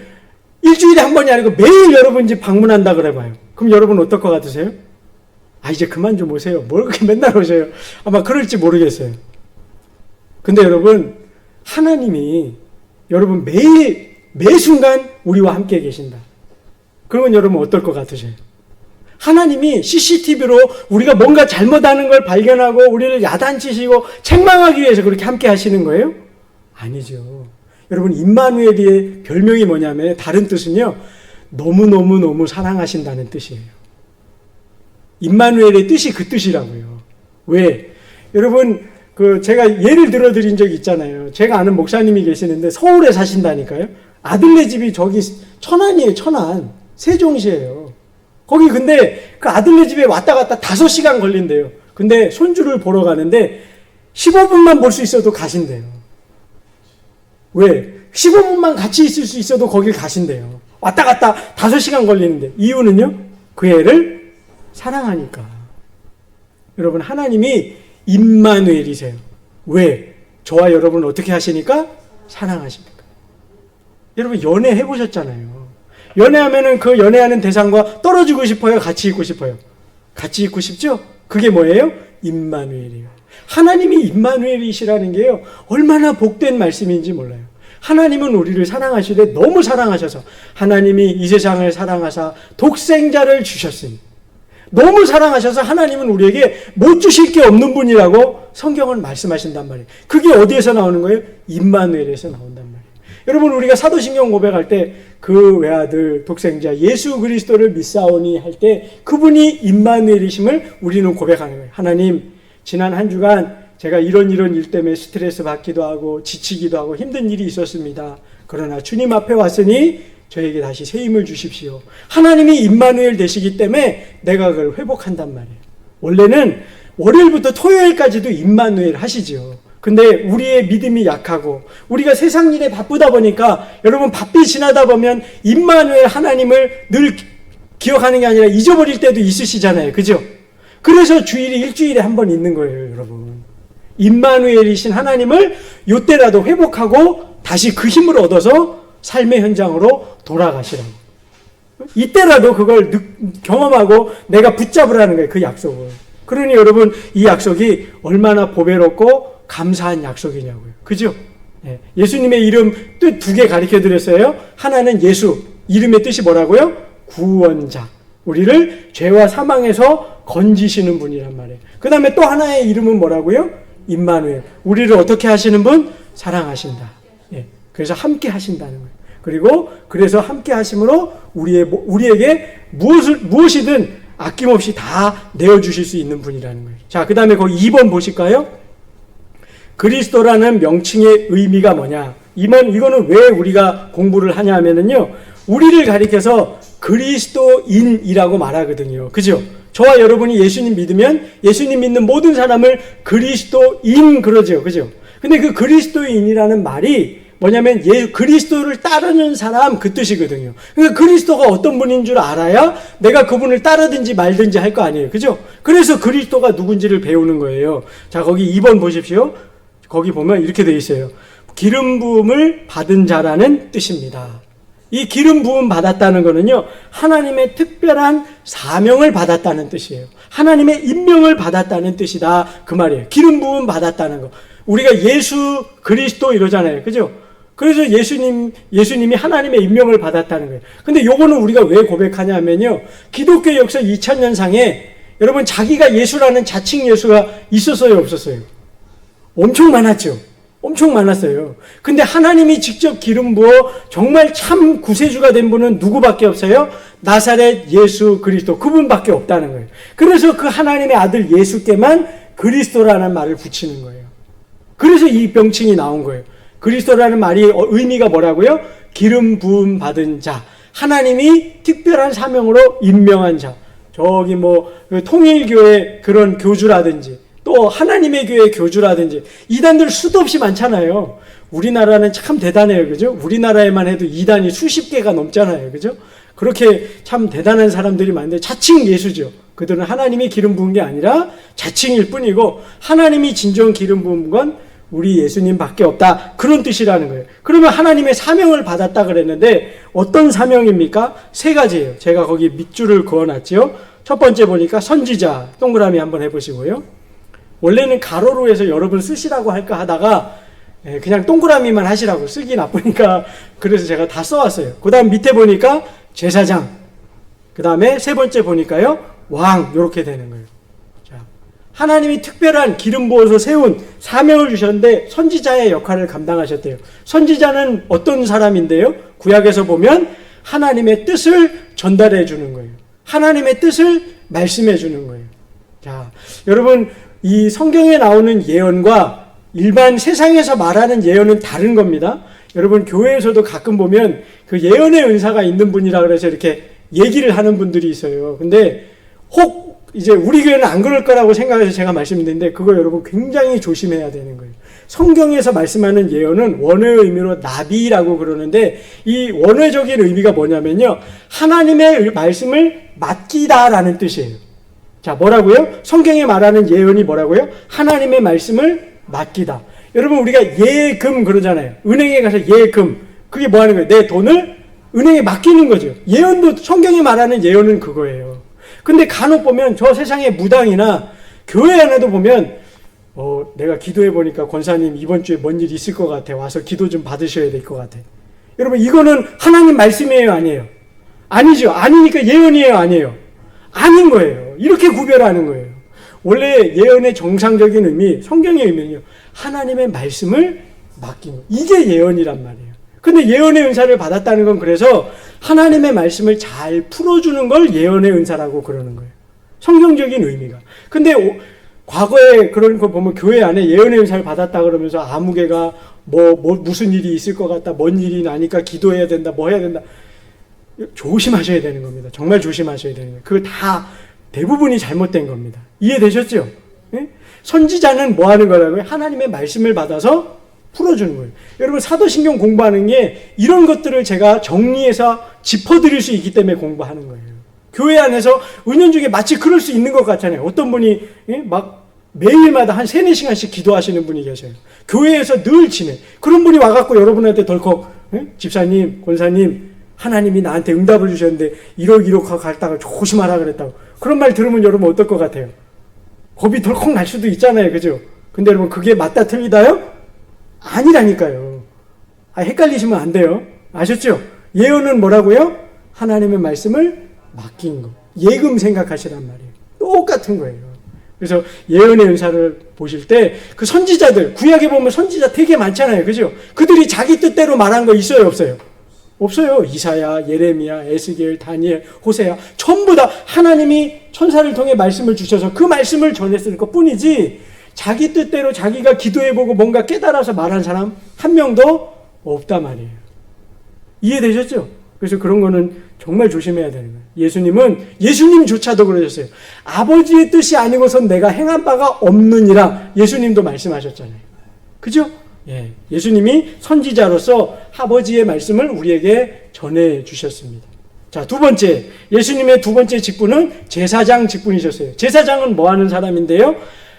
일주일에 한 번이 아니고 매일 여러분 집 방문한다 그래봐요. 그럼 여러분 어떨 것 같으세요? 아, 이제 그만 좀 오세요. 뭘 그렇게 맨날 오세요? 아마 그럴지 모르겠어요. 근데 여러분, 하나님이 여러분 매 순간 우리와 함께 계신다. 그러면 여러분 어떨 것 같으세요? 하나님이 CCTV로 우리가 뭔가 잘못하는 걸 발견하고 우리를 야단치시고 책망하기 위해서 그렇게 함께 하시는 거예요? 아니죠. 여러분, 임마누엘의 별명이 뭐냐면 다른 뜻은요, 너무너무너무 사랑하신다는 뜻이에요. 임마누엘의 뜻이 그 뜻이라고요. 왜? 여러분, 제가 예를 들어 드린 적이 있잖아요. 제가 아는 목사님이 계시는데 서울에 사신다니까요. 아들네 집이 저기 천안이에요, 천안. 세종시예요. 거기 근데 그 아들네 집에 왔다 갔다 5시간 걸린대요. 근데 손주를 보러 가는데 15분만 볼 수 있어도 가신대요. 왜? 15분만 같이 있을 수 있어도 거길 가신대요. 왔다 갔다 5시간 걸리는데. 이유는요? 그 애를 사랑하니까. 여러분, 하나님이 임마누엘이세요. 왜? 저와 여러분을 어떻게 하시니까? 사랑하십니까? 여러분, 연애 해보셨잖아요. 연애하면은 그 연애하는 대상과 떨어지고 싶어요? 같이 있고 싶어요? 같이 있고 싶죠? 그게 뭐예요? 임마누엘이에요. 하나님이 임마누엘이시라는 게요, 얼마나 복된 말씀인지 몰라요. 하나님은 우리를 사랑하시되 너무 사랑하셔서 하나님이 이 세상을 사랑하사 독생자를 주셨으니, 너무 사랑하셔서 하나님은 우리에게 못 주실 게 없는 분이라고 성경은 말씀하신단 말이에요. 그게 어디에서 나오는 거예요? 임마누엘에서 나온단 말이에요. 여러분, 우리가 사도신경 고백할 때 그 외아들 독생자 예수 그리스도를 믿사오니 할 때 그분이 임마누엘이심을 우리는 고백하는 거예요. 하나님, 지난 한 주간 제가 이런 일 때문에 스트레스 받기도 하고 지치기도 하고 힘든 일이 있었습니다. 그러나 주님 앞에 왔으니 저에게 다시 새 힘을 주십시오. 하나님이 임마누엘 되시기 때문에 내가 그걸 회복한단 말이에요. 원래는 월요일부터 토요일까지도 임마누엘 하시죠. 근데 우리의 믿음이 약하고 우리가 세상 일에 바쁘다 보니까 여러분, 바삐 지나다 보면 임마누엘 하나님을 늘 기억하는 게 아니라 잊어버릴 때도 있으시잖아요. 그죠? 그래서 주일이 일주일에 한 번 있는 거예요, 여러분. 임마누엘이신 하나님을 요때라도 회복하고 다시 그 힘을 얻어서 삶의 현장으로 돌아가시라고. 이때라도 그걸 경험하고 내가 붙잡으라는 거예요, 그 약속을. 그러니 여러분, 이 약속이 얼마나 보배롭고 감사한 약속이냐고요. 그죠? 예수님의 이름 뜻 2개 가르쳐 드렸어요. 하나는 예수, 이름의 뜻이 뭐라고요? 구원자. 우리를 죄와 사망에서 건지시는 분이란 말이에요. 그 다음에 또 하나의 이름은 뭐라고요? 임마누엘. 우리를 어떻게 하시는 분? 사랑하신다. 그래서 함께 하신다는 거예요. 그리고 그래서 함께 하심으로 우리에게 무엇이든 아낌없이 다 내어주실 수 있는 분이라는 거예요. 자, 그 다음에 거기 2번 보실까요? 그리스도라는 명칭의 의미가 뭐냐? 이거는 왜 우리가 공부를 하냐 하면은요, 우리를 가리켜서 그리스도인이라고 말하거든요. 그죠? 저와 여러분이 예수님 믿으면 예수님 믿는 모든 사람을 그리스도인 그러죠. 그죠? 근데 그 그리스도인이라는 말이 뭐냐면 그리스도를 따르는 사람 그 뜻이거든요. 그러니까 그리스도가 어떤 분인 줄 알아야 내가 그분을 따르든지 말든지 할 거 아니에요. 그죠? 그래서 그리스도가 누군지를 배우는 거예요. 자, 거기 2번 보십시오. 거기 보면 이렇게 되어 있어요. 기름 부음을 받은 자라는 뜻입니다. 이 기름 부음 받았다는 거는요, 하나님의 특별한 사명을 받았다는 뜻이에요. 하나님의 임명을 받았다는 뜻이다, 그 말이에요. 기름 부음 받았다는 거. 우리가 예수 그리스도 이러잖아요. 그죠? 그래서 예수님이 하나님의 임명을 받았다는 거예요. 근데 요거는 우리가 왜 고백하냐면요, 기독교 역사 2000년상에 여러분, 자기가 예수라는 자칭 예수가 있었어요, 없었어요? 엄청 많았죠. 엄청 많았어요. 근데 하나님이 직접 기름 부어 정말 참 구세주가 된 분은 누구밖에 없어요? 나사렛 예수 그리스도, 그분밖에 없다는 거예요. 그래서 그 하나님의 아들 예수께만 그리스도라는 말을 붙이는 거예요. 그래서 이 명칭이 나온 거예요. 그리스도라는 말이 의미가 뭐라고요? 기름 부음 받은 자, 하나님이 특별한 사명으로 임명한 자. 저기 통일교회 그런 교주라든지 또 하나님의 교회 교주라든지 이단들 수도 없이 많잖아요. 우리나라는 참 대단해요. 그죠? 우리나라에만 해도 이단이 수십 개가 넘잖아요. 그죠? 그렇게 참 대단한 사람들이 많은데 자칭 예수죠. 그들은 하나님이 기름 부은 게 아니라 자칭일 뿐이고 하나님이 진정 기름 부은 건 우리 예수님밖에 없다. 그런 뜻이라는 거예요. 그러면 하나님의 사명을 받았다 그랬는데 어떤 사명입니까? 세 가지예요. 제가 거기 밑줄을 그어놨죠. 첫 번째 보니까 선지자, 동그라미 한번 해보시고요. 원래는 가로로 해서 여러분 쓰시라고 할까 하다가 그냥 동그라미만 하시라고, 쓰기 나쁘니까 그래서 제가 다 써왔어요. 그 다음 밑에 보니까 제사장, 그 다음에 세 번째 보니까요 왕, 이렇게 되는 거예요. 자, 하나님이 특별한 기름 부어서 세운 사명을 주셨는데 선지자의 역할을 감당하셨대요. 선지자는 어떤 사람인데요? 구약에서 보면 하나님의 뜻을 전달해 주는 거예요. 하나님의 뜻을 말씀해 주는 거예요. 자, 여러분, 이 성경에 나오는 예언과 일반 세상에서 말하는 예언은 다른 겁니다. 여러분, 교회에서도 가끔 보면 그 예언의 은사가 있는 분이라 그래서 이렇게 얘기를 하는 분들이 있어요. 근데 혹 이제 우리 교회는 안 그럴 거라고 생각해서 제가 말씀드리는데 그거 여러분 굉장히 조심해야 되는 거예요. 성경에서 말씀하는 예언은 원어의 의미로 나비라고 그러는데 이 원어적인 의미가 뭐냐면요, 하나님의 말씀을 맡기다라는 뜻이에요. 자, 뭐라고요? 성경에 말하는 예언이 뭐라고요? 하나님의 말씀을 맡기다. 여러분, 우리가 예금 그러잖아요. 은행에 가서 예금, 그게 뭐 하는 거예요? 내 돈을 은행에 맡기는 거죠. 예언도, 성경에 말하는 예언은 그거예요. 근데 간혹 보면 저 세상의 무당이나 교회 안에도 보면 내가 기도해 보니까 권사님 이번 주에 뭔 일 있을 것 같아, 와서 기도 좀 받으셔야 될 것 같아. 여러분, 이거는 하나님 말씀이에요, 아니에요? 아니죠. 아니니까 예언이에요, 아니에요? 아닌 거예요. 이렇게 구별하는 거예요. 원래 예언의 정상적인 의미, 성경의 의미는요, 하나님의 말씀을 맡긴 거, 이게 예언이란 말이에요. 근데 예언의 은사를 받았다는 건 그래서 하나님의 말씀을 잘 풀어주는 걸 예언의 은사라고 그러는 거예요. 성경적인 의미가. 근데 과거에 그런 거 보면 교회 안에 예언의 은사를 받았다 그러면서 아무개가 무슨 일이 있을 것 같다, 뭔 일이 나니까 기도해야 된다, 뭐 해야 된다. 조심하셔야 되는 겁니다. 정말 조심하셔야 되는 거예요. 그거 다 대부분이 잘못된 겁니다. 이해되셨죠? 예? 선지자는 뭐 하는 거라고요? 하나님의 말씀을 받아서 풀어주는 거예요. 여러분, 사도신경 공부하는 게 이런 것들을 제가 정리해서 짚어드릴 수 있기 때문에 공부하는 거예요. 교회 안에서 은연중에 마치 그럴 수 있는 것 같잖아요. 어떤 분이 막 매일마다 한 3-4시간씩 기도하시는 분이 계셔요. 교회에서 늘 지내. 그런 분이 와갖고 여러분한테 덜컥 집사님, 권사님, 하나님이 나한테 응답을 주셨는데 이러고 갔다가 조심하라 그랬다고. 그런 말 들으면 여러분 어떨 것 같아요? 겁이 덜컥 날 수도 있잖아요. 그죠? 근데 여러분, 그게 맞다 틀리다요? 아니라니까요. 헷갈리시면 안 돼요. 아셨죠? 예언은 뭐라고요? 하나님의 말씀을 맡긴 거. 예금 생각하시란 말이에요. 똑같은 거예요. 그래서 예언의 은사를 보실 때 그 선지자들, 구약에 보면 선지자 되게 많잖아요. 그죠? 그들이 자기 뜻대로 말한 거 있어요, 없어요? 없어요. 이사야, 예레미야, 에스겔, 다니엘, 호세야, 전부 다 하나님이 천사를 통해 말씀을 주셔서 그 말씀을 전했을 것 뿐이지 자기 뜻대로 자기가 기도해보고 뭔가 깨달아서 말한 사람 한 명도 없단 말이에요. 이해되셨죠? 그래서 그런 거는 정말 조심해야 되는 거예요. 예수님조차도 그러셨어요. 아버지의 뜻이 아니고선 내가 행한 바가 없느니라. 예수님도 말씀하셨잖아요. 그죠? 예, 예수님이 선지자로서 아버지의 말씀을 우리에게 전해 주셨습니다. 자, 두 번째, 예수님의 두 번째 직분은 제사장 직분이셨어요. 제사장은 뭐 하는 사람인데요?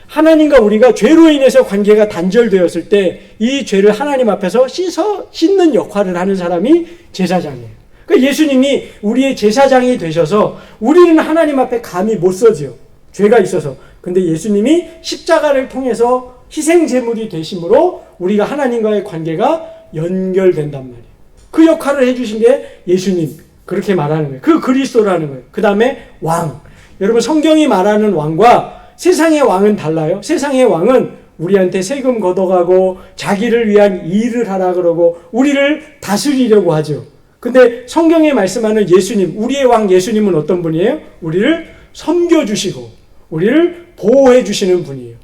하나님과 우리가 죄로 인해서 관계가 단절되었을 때 이 죄를 하나님 앞에서 씻는 역할을 하는 사람이 제사장이에요. 그러니까 예수님이 우리의 제사장이 되셔서 우리는 하나님 앞에 감히 못 서지요. 죄가 있어서. 근데 예수님이 십자가를 통해서 희생제물이 되심으로 우리가 하나님과의 관계가 연결된단 말이에요. 그 역할을 해주신 게 예수님, 그렇게 말하는 거예요. 그 그리스도라는 거예요. 그 다음에 왕. 여러분, 성경이 말하는 왕과 세상의 왕은 달라요. 세상의 왕은 우리한테 세금 걷어가고 자기를 위한 일을 하라 그러고 우리를 다스리려고 하죠. 근데 성경에 말씀하는 예수님, 우리의 왕 예수님은 어떤 분이에요? 우리를 섬겨주시고 우리를 보호해주시는 분이에요.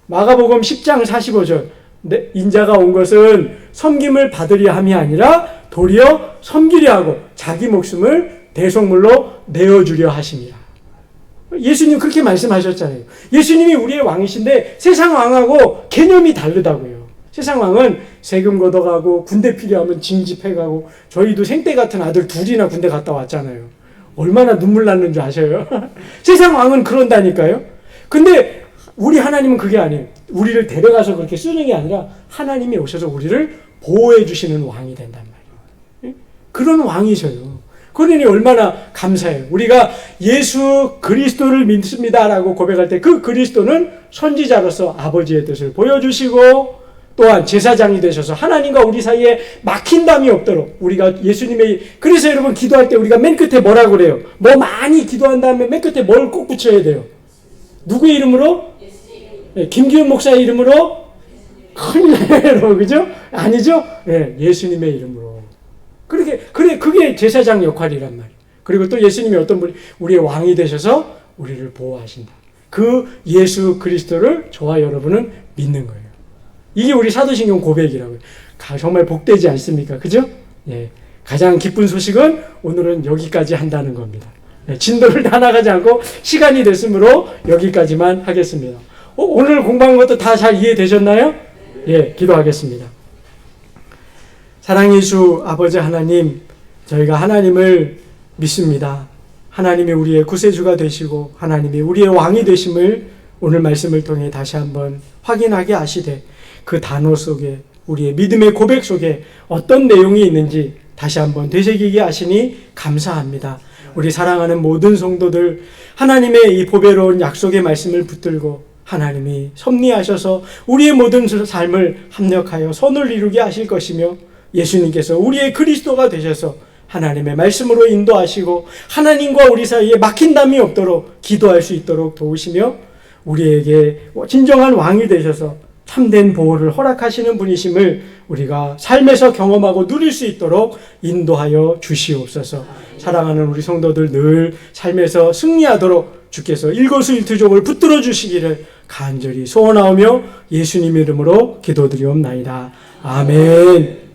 마가복음 10장 45절, 인자가 온 것은 섬김을 받으려 함이 아니라 도리어 섬기려 하고 자기 목숨을 대속물로 내어주려 하심이라. 예수님 그렇게 말씀하셨잖아요. 예수님이 우리의 왕이신데 세상 왕하고 개념이 다르다고요. 세상 왕은 세금 걷어가고 군대 필요하면 징집해가고 저희도 생떼 같은 아들 둘이나 군대 갔다 왔잖아요. 얼마나 눈물 났는 줄 아셔요? 세상 왕은 그런다니까요. 근데 우리 하나님은 그게 아니에요. 우리를 데려가서 그렇게 쓰는 게 아니라 하나님이 오셔서 우리를 보호해 주시는 왕이 된단 말이에요. 그런 왕이셔요. 그러니 얼마나 감사해요. 우리가 예수 그리스도를 믿습니다라고 고백할 때 그 그리스도는 선지자로서 아버지의 뜻을 보여주시고 또한 제사장이 되셔서 하나님과 우리 사이에 막힌담이 없도록 우리가 예수님의, 그래서 여러분 기도할 때 우리가 맨 끝에 뭐라고 그래요? 뭐 많이 기도한 다음에 맨 끝에 뭘 꼭 붙여야 돼요? 누구의 이름으로? 네, 김기훈 목사의 이름으로? 큰일 나요, 그죠? 아니죠? 네, 예수님의 이름으로. 그게 제사장 역할이란 말이에요. 그리고 또 예수님이 어떤 분이 우리의 왕이 되셔서 우리를 보호하신다. 그 예수 그리스도를 저와 여러분은 믿는 거예요. 이게 우리 사도신경 고백이라고요. 정말 복되지 않습니까? 그죠? 예. 가장 기쁜 소식은 오늘은 여기까지 한다는 겁니다. 예. 진도를 다 나가지 않고 시간이 됐으므로 여기까지만 하겠습니다. 오늘 공부한 것도 다 잘 이해되셨나요? 예, 기도하겠습니다. 사랑의 주 아버지 하나님, 저희가 하나님을 믿습니다. 하나님이 우리의 구세주가 되시고 하나님이 우리의 왕이 되심을 오늘 말씀을 통해 다시 한번 확인하게 하시되 그 단어 속에 우리의 믿음의 고백 속에 어떤 내용이 있는지 다시 한번 되새기게 하시니 감사합니다. 우리 사랑하는 모든 성도들 하나님의 이 보배로운 약속의 말씀을 붙들고 하나님이 섭리하셔서 우리의 모든 삶을 합력하여 선을 이루게 하실 것이며 예수님께서 우리의 그리스도가 되셔서 하나님의 말씀으로 인도하시고 하나님과 우리 사이에 막힌담이 없도록 기도할 수 있도록 도우시며 우리에게 진정한 왕이 되셔서 참된 보호를 허락하시는 분이심을 우리가 삶에서 경험하고 누릴 수 있도록 인도하여 주시옵소서. 사랑하는 우리 성도들 늘 삶에서 승리하도록 주께서 일거수일투족을 붙들어 주시기를 간절히 소원하오며 예수님 이름으로 기도드리옵나이다. 아멘.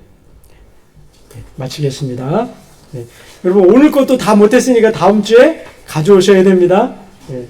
네, 마치겠습니다. 네. 여러분 오늘 것도 다 못했으니까 다음 주에 가져오셔야 됩니다. 네.